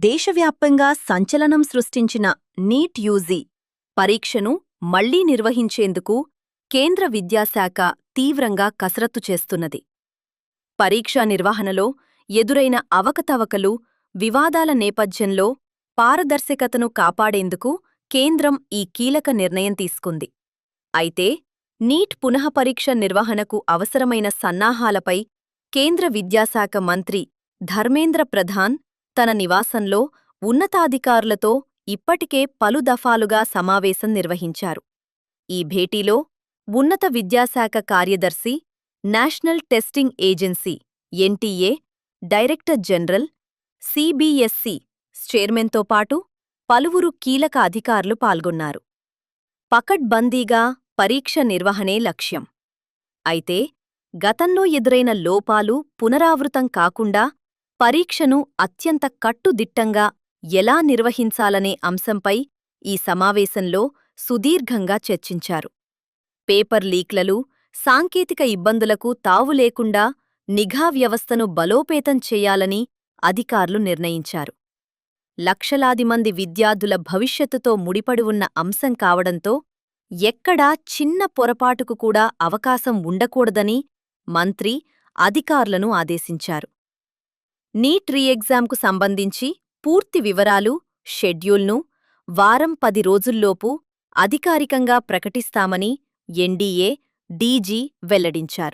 దేశవ్యాప్తంగా సంచలనం సృష్టించిన నీట్ యూజీ పరీక్షను మళ్లీ నిర్వహించేందుకు కేంద్ర విద్యాశాఖ తీవ్రంగా కసరత్తు చేస్తున్నది. పరీక్షా నిర్వహణలో ఎదురైన అవకతవకలు, వివాదాల నేపథ్యంలో పారదర్శకతను కాపాడేందుకు కేంద్రం ఈ కీలక నిర్ణయం తీసుకుంది. అయితే నీట్ పునఃపరీక్ష నిర్వహణకు అవసరమైన సన్నాహాలపై కేంద్ర విద్యాశాఖ మంత్రి ధర్మేంద్ర ప్రధాన్ తన నివాసంలో ఉన్నతాధికారులతో ఇప్పటికే పలు దఫాలుగా సమావేశం నిర్వహించారు. ఈ భేటీలో ఉన్నత విద్యాశాఖ కార్యదర్శి, National Testing Agency NTA director general, CBSE చైర్మన్తో పాటు పలువురు కీలక అధికారులు పాల్గొన్నారు. పకడ్బందీగా పరీక్ష నిర్వహణే లక్ష్యం. అయితే గతంలో ఎదురైన లోపాలు పునరావృతం కాకుండా పరీక్షను అత్యంత కట్టుదిట్టంగా ఎలా నిర్వహించాలనే అంశంపై ఈ సమావేశంలో సుదీర్ఘంగా చర్చించారు. పేపర్ లీక్లలో సాంకేతిక ఇబ్బందులకు తావులేకుండా నిఘా వ్యవస్థను బలోపేతం చేయాలని అధికారులు నిర్ణయించారు. లక్షలాది మంది విద్యార్థుల భవిష్యత్తుతో ముడిపడి ఉన్న అంశం కావడంతో ఎక్కడా చిన్న పొరపాటుకు కూడా అవకాశం ఉండకూడదని మంత్రి అధికారులను ఆదేశించారు. నీట్ రీఎగ్జామ్కు సంబంధించి పూర్తి వివరాలు, షెడ్యూల్ను వారం 10 రోజుల్లోపు అధికారికంగా ప్రకటిస్తామని ఎన్డీఏ డీజీ వెల్లడించారు.